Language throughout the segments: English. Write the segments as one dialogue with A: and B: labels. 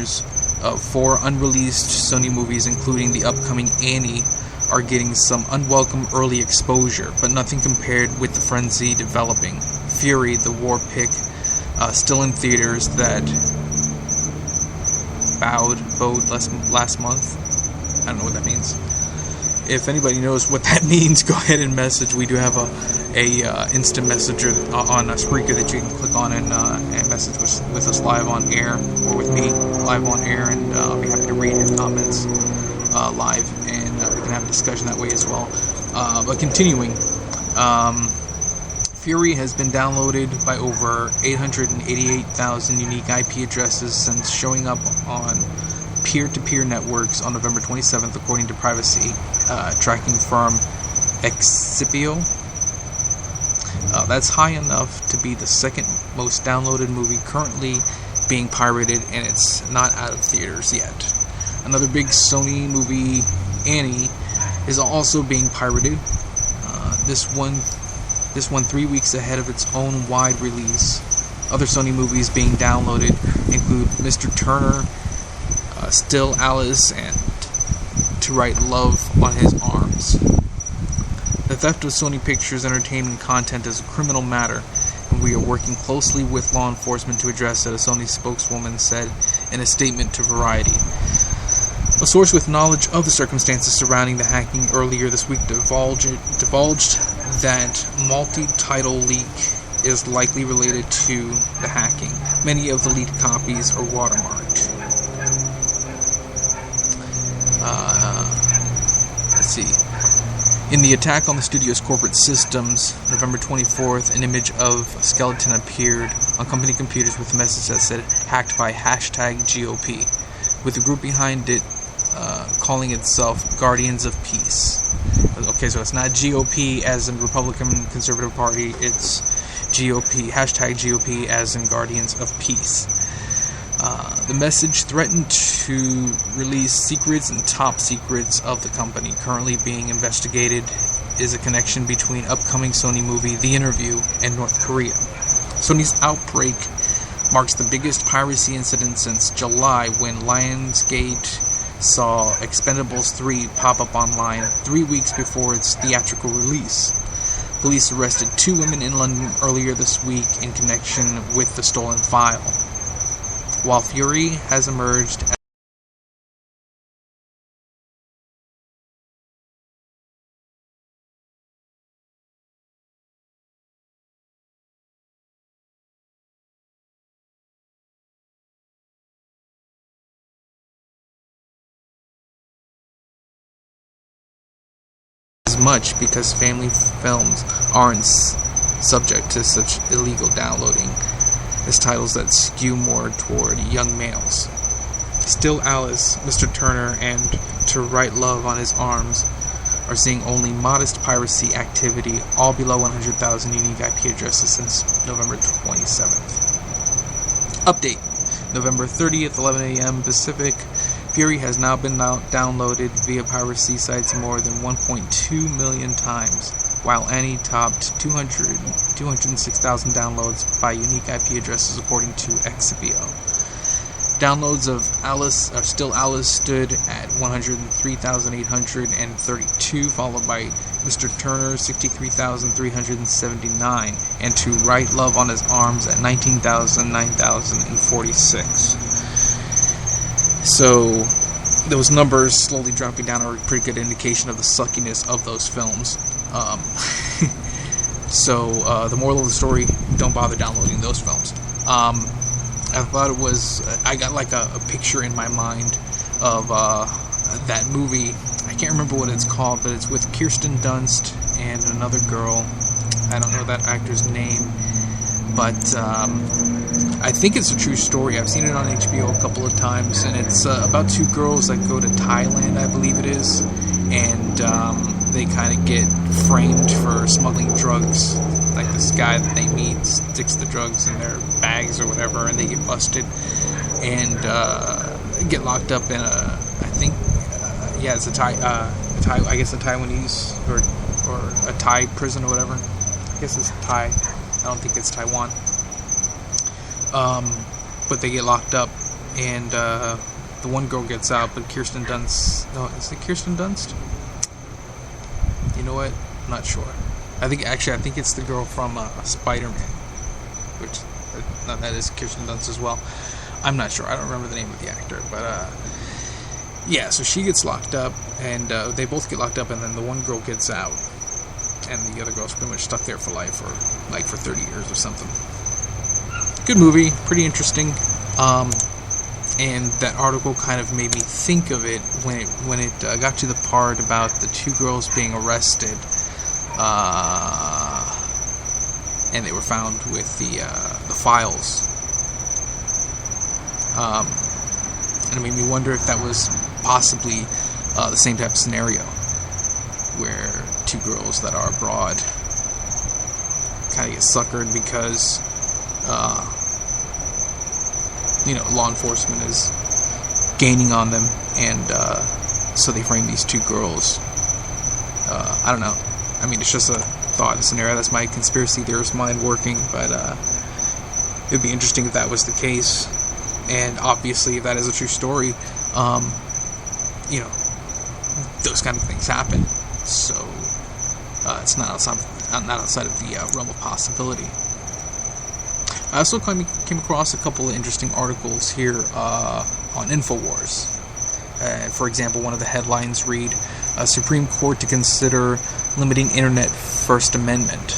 A: premieres of 4 unreleased Sony movies, including the upcoming Annie, are getting some unwelcome early exposure, but nothing compared with the frenzy developing. Fury, the war pick, still in theaters, that bowed last month. I don't know what that means. If anybody knows what that means, go ahead and message. We do have a instant messenger on Spreaker that you can click on and message with us live on air, or with me live on air, and I'll be happy to read your comments live, and we can have a discussion that way as well. But continuing, Fury has been downloaded by over 888,000 unique IP addresses since showing up on peer-to-peer networks on November 27th, according to privacy tracking firm Excipio. That's high enough to be the second most downloaded movie currently being pirated, and it's not out of theaters yet. Another big Sony movie, Annie, is also being pirated. This one 3 weeks ahead of its own wide release. Other Sony movies being downloaded include Mr. Turner, Still Alice, and To Write Love on His Arms. The theft of Sony Pictures Entertainment content is a criminal matter, and we are working closely with law enforcement to address it, a Sony spokeswoman said in a statement to Variety. A source with knowledge of the circumstances surrounding the hacking earlier this week divulged that multi-title leak is likely related to the hacking. Many of the leaked copies are watermarked. Let's see. In the attack on the studio's corporate systems, November 24th, an image of a skeleton appeared on company computers with a message that said, hacked by #GOP, with the group behind it calling itself Guardians of Peace. Okay, so it's not GOP as in Republican Conservative Party, it's GOP, #GOP as in Guardians of Peace. The message threatened to release secrets and top secrets of the company. Currently being investigated is a connection between upcoming Sony movie The Interview and North Korea. Sony's outbreak marks the biggest piracy incident since July, when Lionsgate saw Expendables 3 pop up online 3 weeks before its theatrical release. Police arrested 2 women in London earlier this week in connection with the stolen file. While Fury has emerged as much because family films aren't subject to such illegal downloading as titles that skew more toward young males. Still Alice, Mr. Turner, and To Write Love on His Arms are seeing only modest piracy activity, all below 100,000 unique IP addresses since November 27th. Update. November 30th, 11 a.m. Pacific. Fury has now been downloaded via piracy sites more than 1.2 million times, while Annie topped 206,000 downloads by unique IP addresses, according to Excipio. Downloads of Still Alice stood at 103,832, followed by Mr. Turner, 63,379, and To Write Love on His Arms at 9,046. So, those numbers slowly dropping down are a pretty good indication of the suckiness of those films. So the moral of the story, don't bother downloading those films. I thought it was, I got like a picture in my mind of that movie. I can't remember what it's called, but it's with Kirsten Dunst and another girl. I don't know that actor's name, but I think it's a true story. I've seen it on HBO a couple of times, and it's about 2 girls that go to Thailand, I believe it is, and they kind of get framed for smuggling drugs. Like, this guy that they meet sticks the drugs in their bags or whatever, and they get busted and get locked up in a, I think, it's a I guess a Taiwanese or a Thai prison or whatever. I guess it's Thai. I don't think it's Taiwan. But they get locked up and the one girl gets out, but Kirsten Dunst... No, is it Kirsten Dunst? You know what? I'm not sure. I think it's the girl from Spider-Man, which that is Kirsten Dunst as well. I'm not sure. I don't remember the name of the actor, but yeah. So she gets locked up, and they both get locked up, and then the one girl gets out, and the other girl's pretty much stuck there for life, or like for 30 years or something. Good movie, pretty interesting. And that article kind of made me think of it when it got to the part about the two girls being arrested, and they were found with the files. And it made me wonder if that was possibly the same type of scenario, where two girls that are abroad kind of get suckered because law enforcement is gaining on them, and so they frame these two girls. I don't know. I mean, it's just a thought, a scenario. That's my conspiracy theorist mind working, but it'd be interesting if that was the case. And obviously, if that is a true story, those kind of things happen. So it's not outside of the realm of possibility. I also came across a couple of interesting articles here on InfoWars. For example, one of the headlines read, Supreme Court to consider limiting Internet First Amendment.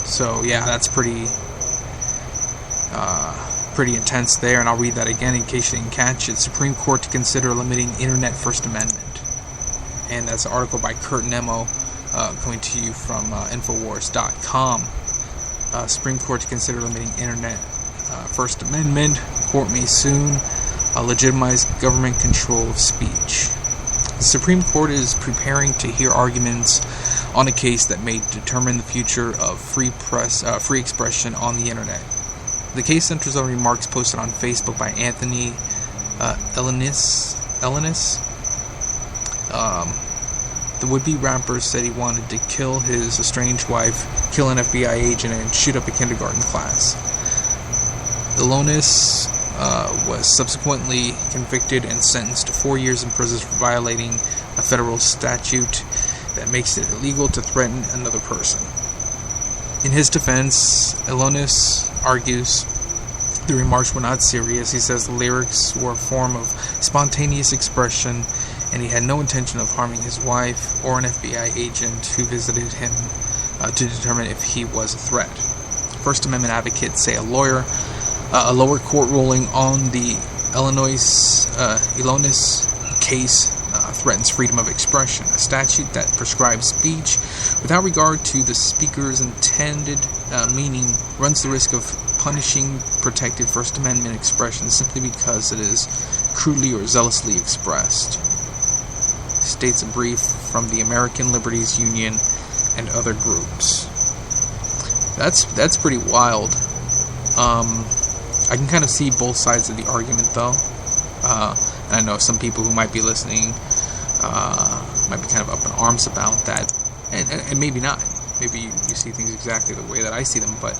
A: So, yeah, that's pretty intense there, and I'll read that again in case you didn't catch it. Supreme Court to consider limiting Internet First Amendment. And that's an article by Kurt Nemo, coming to you from Infowars.com. Supreme Court to consider limiting Internet First Amendment. Court may soon legitimize government control of speech. The Supreme Court is preparing to hear arguments on a case that may determine the future of free expression on the Internet. The case centers on remarks posted on Facebook by Anthony Elenis. The would-be rapper said he wanted to kill his estranged wife, kill an FBI agent, and shoot up a kindergarten class. Elonis was subsequently convicted and sentenced to 4 years in prison for violating a federal statute that makes it illegal to threaten another person. In his defense, Elonis argues the remarks were not serious. He says the lyrics were a form of spontaneous expression, and he had no intention of harming his wife or an FBI agent who visited him to determine if he was a threat. First Amendment advocates say a lower court ruling on the Elonis case threatens freedom of expression, a statute that prescribes speech without regard to the speaker's intended meaning runs the risk of punishing protected First Amendment expression simply because it is crudely or zealously expressed, states a brief from the American Liberties Union and other groups. That's pretty wild. I can kind of see both sides of the argument, though. And I know some people who might be listening might be kind of up in arms about that, and maybe not. Maybe you see things exactly the way that I see them, but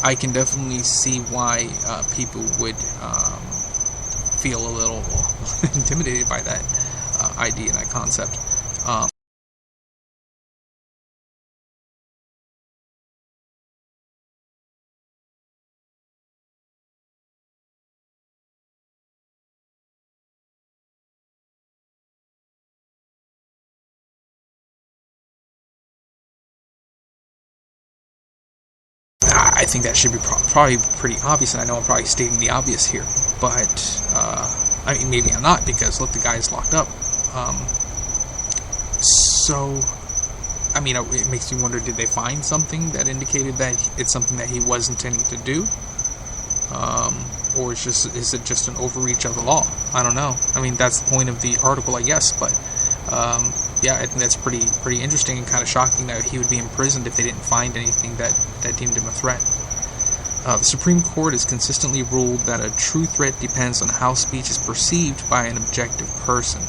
A: I can definitely see why people would feel a little intimidated by that idea and that concept. I think that should be probably pretty obvious, and I know I'm probably stating the obvious here, but I mean, maybe I'm not, because look, the guy is locked up. So, I mean, it makes me wonder, did they find something that indicated that it's something that he was intending to do? Or is it just an overreach of the law? I don't know. I mean, that's the point of the article, I guess, but yeah, I think that's pretty interesting and kind of shocking that he would be imprisoned if they didn't find anything that deemed him a threat. The Supreme Court has consistently ruled that a true threat depends on how speech is perceived by an objective person.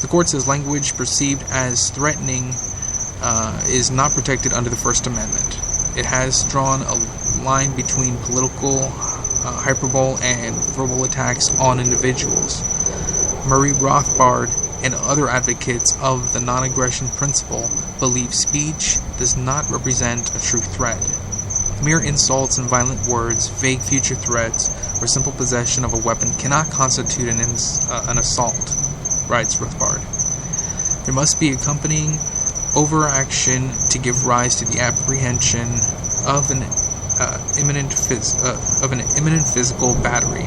A: The court says language perceived as threatening is not protected under the First Amendment. It has drawn a line between political hyperbole and verbal attacks on individuals. Murray Rothbard and other advocates of the non-aggression principle believe speech does not represent a true threat. Mere insults and violent words, vague future threats, or simple possession of a weapon cannot constitute an assault, writes Rothbard. There must be accompanying overaction to give rise to the apprehension of an imminent physical battery.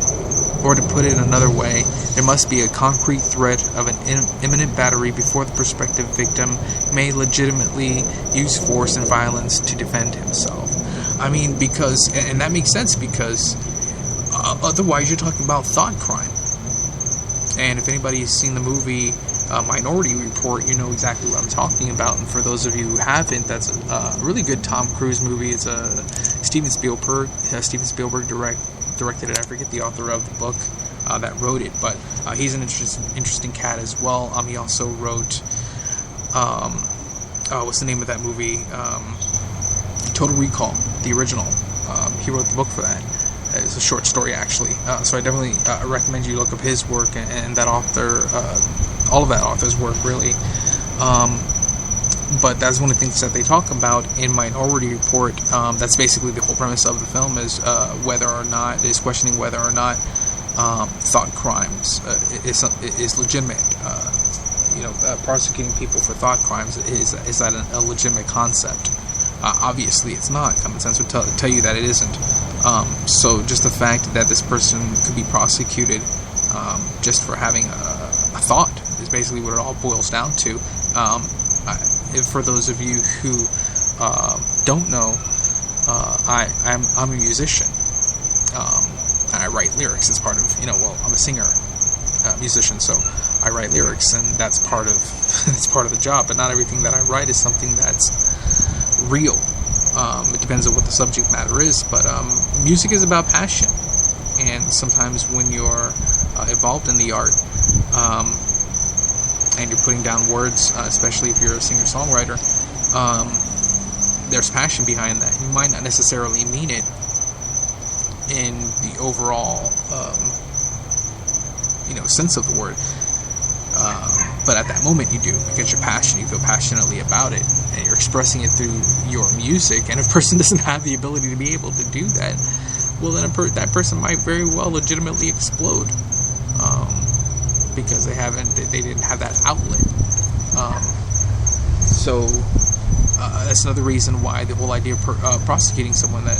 A: Or to put it another way, there must be a concrete threat of an imminent battery before the prospective victim may legitimately use force and violence to defend himself. I mean, and that makes sense because otherwise you're talking about thought crime. And if anybody's seen the movie Minority Report, you know exactly what I'm talking about. And for those of you who haven't, that's a really good Tom Cruise movie. It's a Steven Spielberg directed it. I forget the author of the book that wrote it, but he's an interesting cat as well. He also wrote what's the name of that movie? Total Recall, the original. He wrote the book for that. It's a short story, actually. So I definitely recommend you look up his work and that author, all of that author's work, really. But that's one of the things that they talk about in Minority Report. That's basically the whole premise of the film is questioning whether or not thought crimes is legitimate. Prosecuting people for thought crimes is that a legitimate concept? Obviously, it's not. Common sense would tell you that it isn't. So just the fact that this person could be prosecuted just for having a thought is basically what it all boils down to. For those of you who don't know, I'm a musician. I write lyrics as part of, I'm a singer, musician, so I write lyrics, and that's part of the job. But not everything that I write is something that's real. It depends on what the subject matter is, but music is about passion, and sometimes when you're involved in the art, and you're putting down words, especially if you're a singer-songwriter, there's passion behind that. You might not necessarily mean it in the overall, sense of the word, but at that moment you do, because you're passionate, you feel passionately about it, and you're expressing it through your music. And if a person doesn't have the ability to be able to do that, well, then that person might very well legitimately explode, because they didn't have that outlet. So that's another reason why the whole idea of prosecuting someone that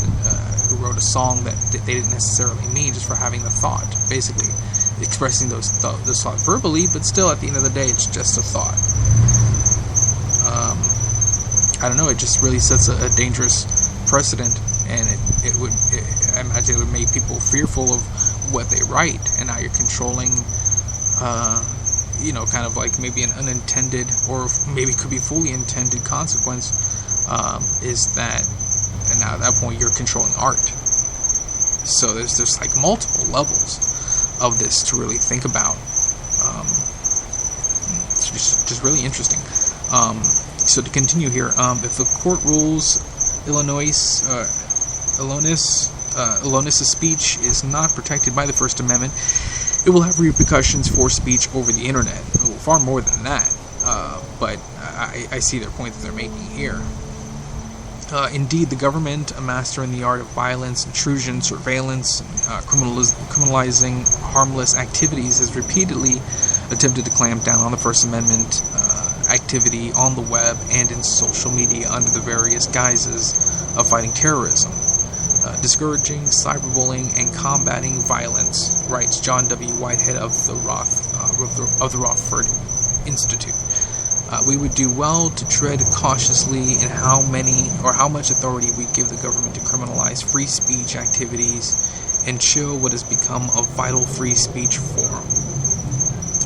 A: who wrote a song that they didn't necessarily mean, just for having the thought, basically expressing those thoughts verbally, but still at the end of the day it's just a thought. I don't know, it just really sets a dangerous precedent, and I imagine it would make people fearful of what they write, and now you're controlling kind of like maybe an unintended, or maybe could be fully intended consequence, is that, and now at that point you're controlling art. So there's like multiple levels of this to really think about. It's just really interesting. So to continue here, if the court rules Elonis' speech is not protected by the First Amendment, it will have repercussions for speech over the internet. Well, far more than that, but I see their point that they're making here. Indeed, the government, a master in the art of violence, intrusion, surveillance, criminalizing harmless activities, has repeatedly attempted to clamp down on the First Amendment activity on the web and in social media under the various guises of fighting terrorism, discouraging cyberbullying, and combating violence, writes John W. Whitehead of the Rothford Institute. We would do well to tread cautiously in how much authority we give the government to criminalize free speech activities and chill what has become a vital free speech forum.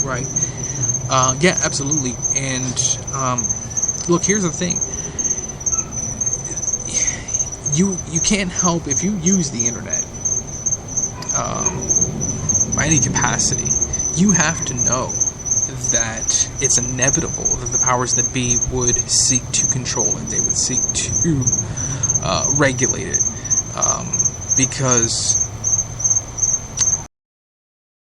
A: Right? Yeah, absolutely. And look, here's the thing. You can't help, if you use the internet by any capacity, you have to know that it's inevitable that the powers that be would seek to control it. They would seek to regulate it, because